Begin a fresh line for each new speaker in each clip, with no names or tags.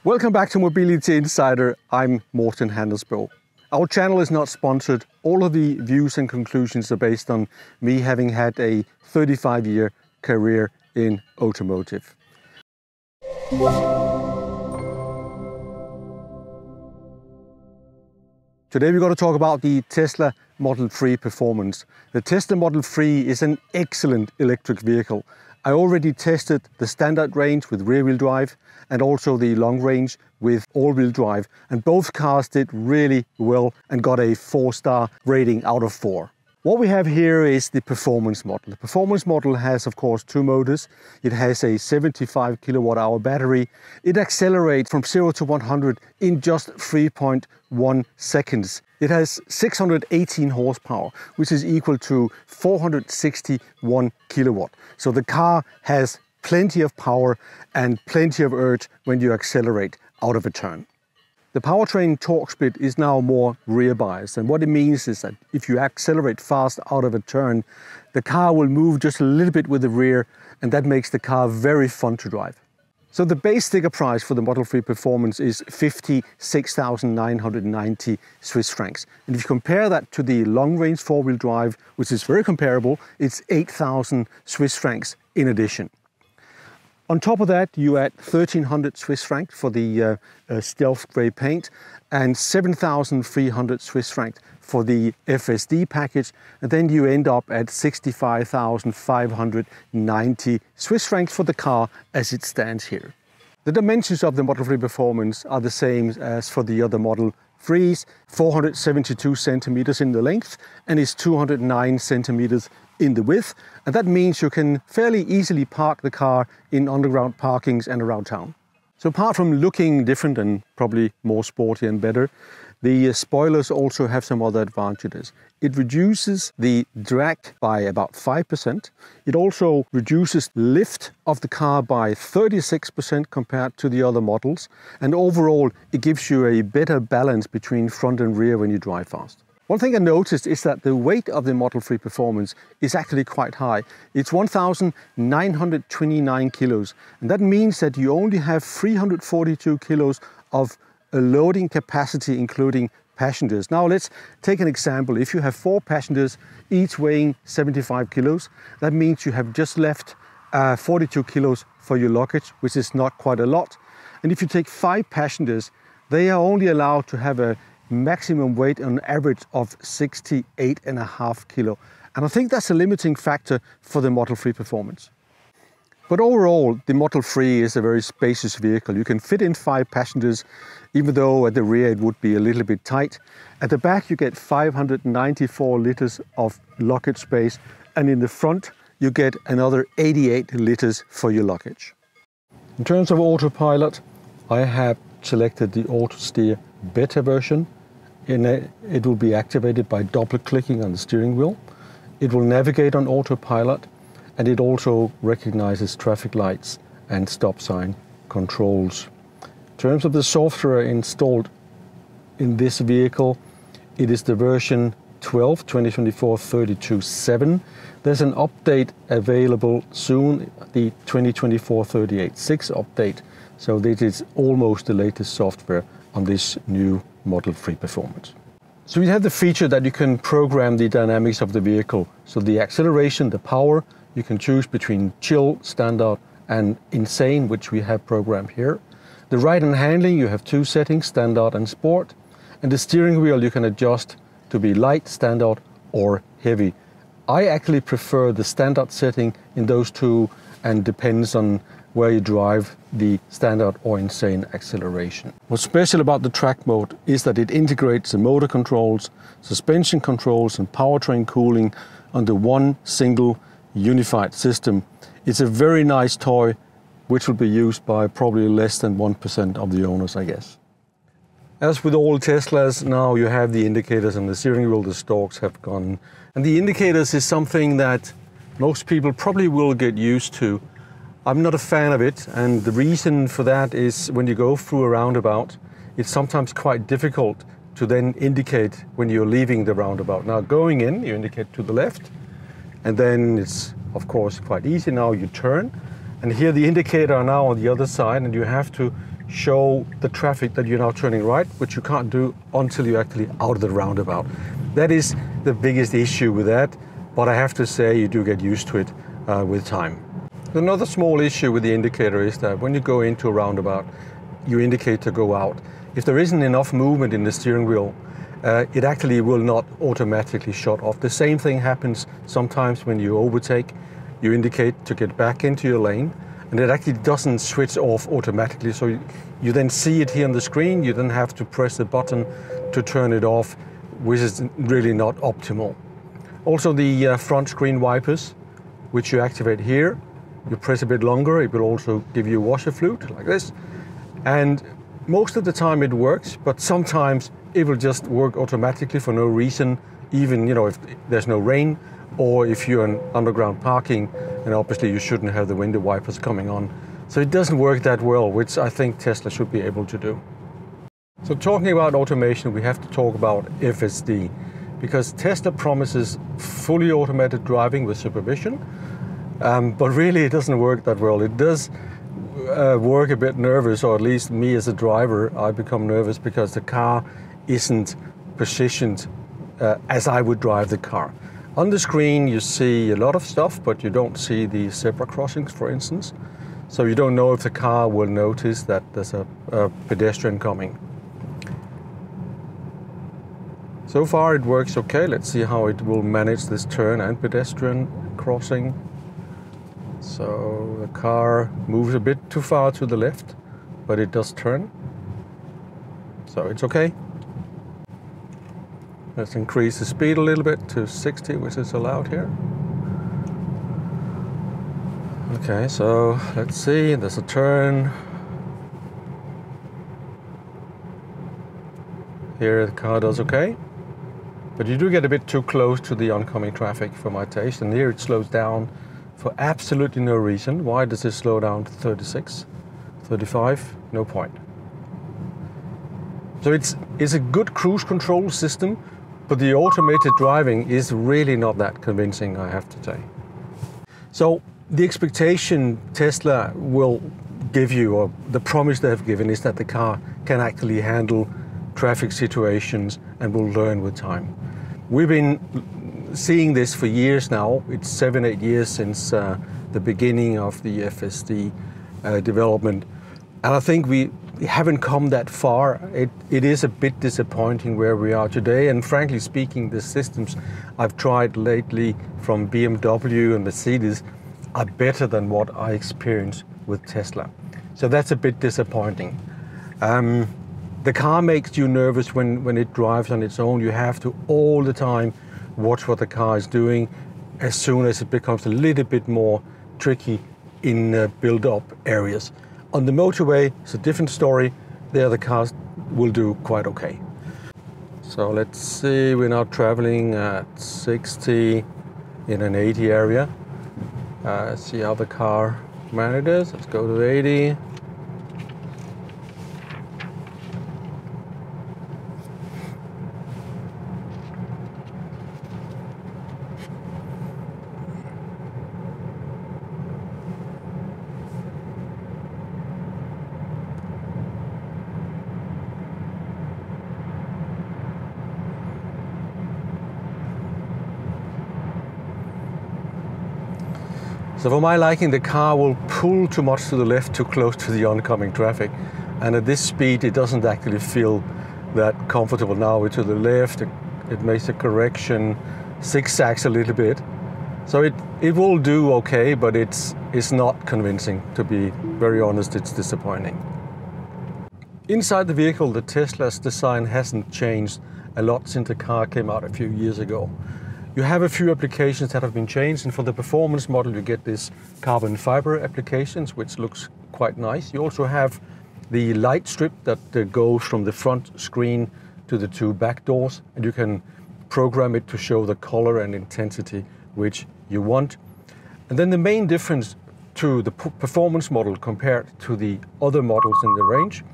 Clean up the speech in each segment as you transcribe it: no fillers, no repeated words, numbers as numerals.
Welcome back to Mobility Insider. I'm Morten Handelsbo. Our channel is not sponsored. All of the views and conclusions are based on me having had a 35-year career in automotive. Today we're going to talk about the Tesla Model 3 performance. The Tesla Model 3 is an excellent electric vehicle. I already tested the standard range with rear-wheel drive and also the long range with all-wheel drive, and both cars did really well and got a 4-star rating out of 4. What we have here is the performance model. The performance model has, of course, 2 motors. It has a 75 kilowatt-hour battery. It accelerates from 0 to 100 in just 3.1 seconds. It has 618 horsepower, which is equal to 461 kilowatt. So the car has plenty of power and plenty of urge when you accelerate out of a turn. The powertrain torque split is now more rear biased, and what it means is that if you accelerate fast out of a turn, the car will move just a little bit with the rear, and that makes the car very fun to drive. So the base sticker price for the Model 3 Performance is 56,990 Swiss francs. And if you compare that to the long-range 4-wheel drive, which is very comparable, it's 8,000 Swiss francs in addition. On top of that, you add 1,300 Swiss francs for the stealth grey paint and 7,300 Swiss francs for the FSD package, and then you end up at 65,590 Swiss francs for the car as it stands here. The dimensions of the Model 3 Performance are the same as for the other Model 3s, 472 centimeters in the length, and is 209 centimeters in the width, and that means you can fairly easily park the car in underground parkings and around town. So apart from looking different and probably more sporty and better, the spoilers also have some other advantages. It reduces the drag by about 5%. It also reduces lift of the car by 36% compared to the other models. And overall, it gives you a better balance between front and rear when you drive fast. One thing I noticed is that the weight of the Model 3 Performance is actually quite high. It's 1,929 kilos, and that means that you only have 342 kilos of a loading capacity, including passengers. Now let's take an example. If you have 4 passengers, each weighing 75 kilos, that means you have just left 42 kilos for your luggage, which is not quite a lot. And if you take 5 passengers, they are only allowed to have a maximum weight on average of 68.5 kilo. And I think that's a limiting factor for the Model 3 Performance. But overall, the Model 3 is a very spacious vehicle. You can fit in 5 passengers, even though at the rear it would be a little bit tight. At the back you get 594 liters of luggage space, and in the front you get another 88 liters for your luggage. In terms of autopilot, I have selected the Auto Steer Beta version. It will be activated by double-clicking on the steering wheel. It will navigate on autopilot, and it also recognizes traffic lights and stop sign controls. In terms of the software installed in this vehicle, it is the version 12 2024-32.7. There's an update available soon, the 2024-38.6 update. So this is almost the latest software on this new Model 3 Performance. So we have the feature that you can program the dynamics of the vehicle. So the acceleration, the power, you can choose between chill, standard and insane, which we have programmed here. The ride and handling, you have 2 settings, standard and sport. And the steering wheel you can adjust to be light, standard or heavy. I actually prefer the standard setting in those 2, and depends on where you drive, the standard or insane acceleration. What's special about the track mode is that it integrates the motor controls, suspension controls and powertrain cooling under one single unified system. It's a very nice toy, which will be used by probably less than 1% of the owners, I guess. As with all Teslas, now you have the indicators on the steering wheel, the stalks have gone. And the indicators is something that most people probably will get used to. I'm not a fan of it, and the reason for that is when you go through a roundabout, it's sometimes quite difficult to then indicate when you're leaving the roundabout. Now going in, you indicate to the left, and then it's of course quite easy. Now you turn, and here the indicator are now on the other side, and you have to show the traffic that you're now turning right, which you can't do until you're actually out of the roundabout. That is the biggest issue with that, but I have to say you do get used to it with time. Another small issue with the indicator is that when you go into a roundabout, you indicate to go out. If there isn't enough movement in the steering wheel, it actually will not automatically shut off. The same thing happens sometimes when you overtake. You indicate to get back into your lane, and it actually doesn't switch off automatically. So you then see it here on the screen, you then have to press the button to turn it off, which is really not optimal. Also the front screen wipers, which you activate here, you press a bit longer, it will also give you a washer flute like this. And most of the time it works, but sometimes it will just work automatically for no reason, even if there's no rain, or if you're in underground parking, and obviously you shouldn't have the window wipers coming on. So it doesn't work that well, which I think Tesla should be able to do. So talking about automation, we have to talk about FSD, because Tesla promises fully automated driving with supervision, but really it doesn't work that well. It does work a bit nervous, or at least me as a driver, I become nervous because the car isn't positioned as I would drive the car. On the screen you see a lot of stuff, but you don't see the zebra crossings, for instance. So you don't know if the car will notice that there's a pedestrian coming. So far it works okay. Let's see how it will manage this turn and pedestrian crossing. So the car moves a bit too far to the left, but it does turn. So it's okay. Let's increase the speed a little bit to 60, which is allowed here. Okay, so let's see, there's a turn. Here the car does okay, but you do get a bit too close to the oncoming traffic for my taste, and here it slows down for absolutely no reason. Why does it slow down to 36, 35? No point. So it's a good cruise control system, but the automated driving is really not that convincing, I have to say. So the expectation Tesla will give you, or the promise they have given, is that the car can actually handle traffic situations and will learn with time. We've been seeing this for years now. It's 7-8 years since the beginning of the FSD development. And I think we haven't come that far. It is a bit disappointing where we are today. And frankly speaking, the systems I've tried lately from BMW and Mercedes are better than what I experienced with Tesla. So that's a bit disappointing. The car makes you nervous when it drives on its own. You have to all the time watch what the car is doing. As soon as it becomes a little bit more tricky in build-up areas. On the motorway, it's a different story. There the cars will do quite okay. So let's see, we're now traveling at 60 in an 80 area. See how the car manages. Let's go to 80. So for my liking, the car will pull too much to the left, too close to the oncoming traffic. And at this speed, it doesn't actually feel that comfortable. Now we're to the left, it makes a correction, zigzags a little bit. So it will do okay, but it's not convincing. To be very honest, it's disappointing. Inside the vehicle, the Tesla's design hasn't changed a lot since the car came out a few years ago. You have a few applications that have been changed, and for the performance model you get this carbon fiber applications, which looks quite nice. You also have the light strip that goes from the front screen to the two back doors, and you can program it to show the color and intensity which you want. And then the main difference to the performance model compared to the other models in the range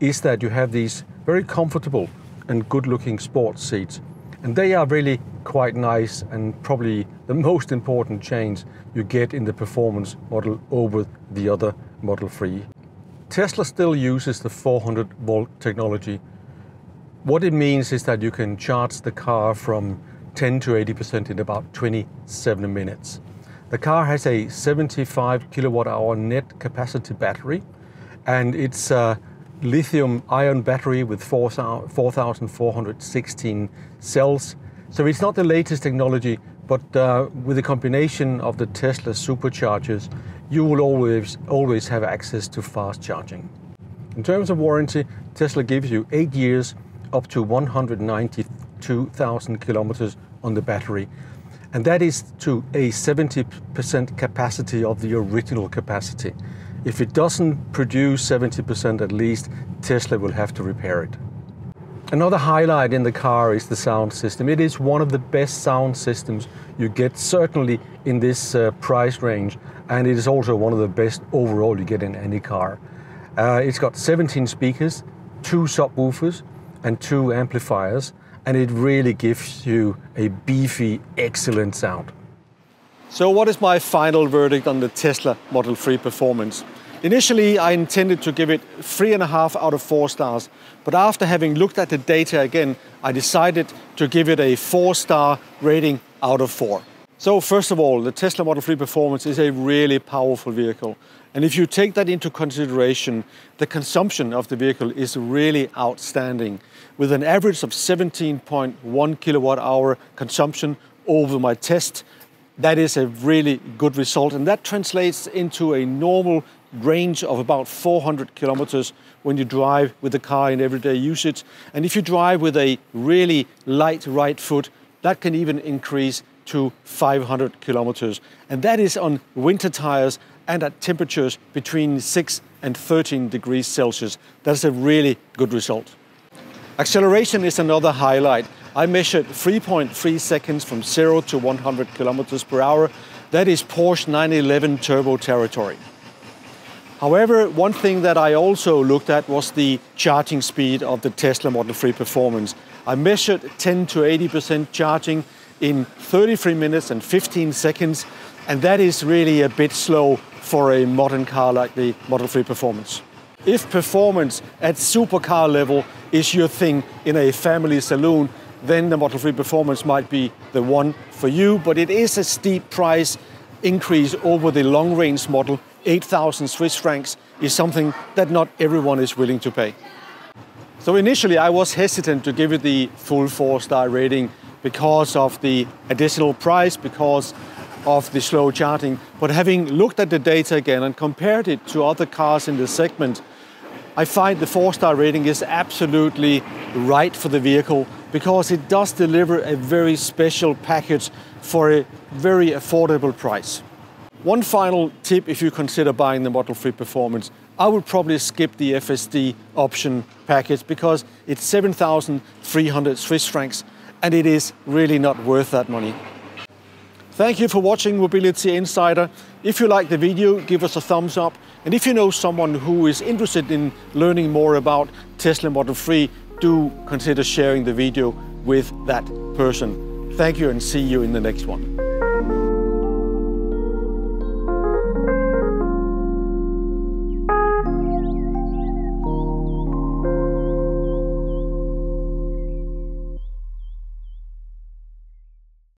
is that you have these very comfortable and good looking sports seats. And they are really quite nice, and probably the most important change you get in the performance model over the other Model 3. Tesla still uses the 400 volt technology. What it means is that you can charge the car from 10 to 80% in about 27 minutes. The car has a 75 kilowatt hour net capacity battery, and it's a lithium ion battery with 4,416 cells. So it's not the latest technology, but with the combination of the Tesla superchargers, you will always have access to fast charging. In terms of warranty, Tesla gives you 8 years, up to 192,000 kilometers on the battery. And that is to a 70% capacity of the original capacity. If it doesn't produce 70% at least, Tesla will have to repair it. Another highlight in the car is the sound system. It is one of the best sound systems you get, certainly in this price range, and it is also one of the best overall you get in any car. It's got 17 speakers, 2 subwoofers and 2 amplifiers, and it really gives you a beefy, excellent sound. So what is my final verdict on the Tesla Model 3 performance? Initially, I intended to give it 3.5 out of 4 stars, but after having looked at the data again, I decided to give it a 4-star rating out of 4. So first of all, the Tesla Model 3 performance is a really powerful vehicle. And if you take that into consideration, the consumption of the vehicle is really outstanding, with an average of 17.1 kilowatt hour consumption over my test. That is a really good result, and that translates into a normal range of about 400 kilometers when you drive with the car in everyday usage. And if you drive with a really light right foot, that can even increase to 500 kilometers. And that is on winter tires and at temperatures between 6 and 13 degrees Celsius. That's a really good result. Acceleration is another highlight. I measured 3.3 seconds from 0 to 100 kilometers per hour. That is Porsche 911 turbo territory. However, one thing that I also looked at was the charging speed of the Tesla Model 3 performance. I measured 10 to 80% charging in 33 minutes and 15 seconds, and that is really a bit slow for a modern car like the Model 3 performance. If performance at supercar level is your thing in a family saloon, then the Model 3 performance might be the one for you, but it is a steep price increase over the long-range model. 8,000 Swiss francs is something that not everyone is willing to pay. So initially I was hesitant to give it the full 4-star rating because of the additional price, because of the slow charging. But having looked at the data again and compared it to other cars in the segment, I find the 4-star rating is absolutely right for the vehicle, because it does deliver a very special package for a very affordable price. One final tip if you consider buying the Model 3 performance: I would probably skip the FSD option package because it's 7,300 Swiss francs and it is really not worth that money. Thank you for watching Mobility Insider. If you like the video, give us a thumbs up. And if you know someone who is interested in learning more about Tesla Model 3, do consider sharing the video with that person. Thank you and see you in the next one.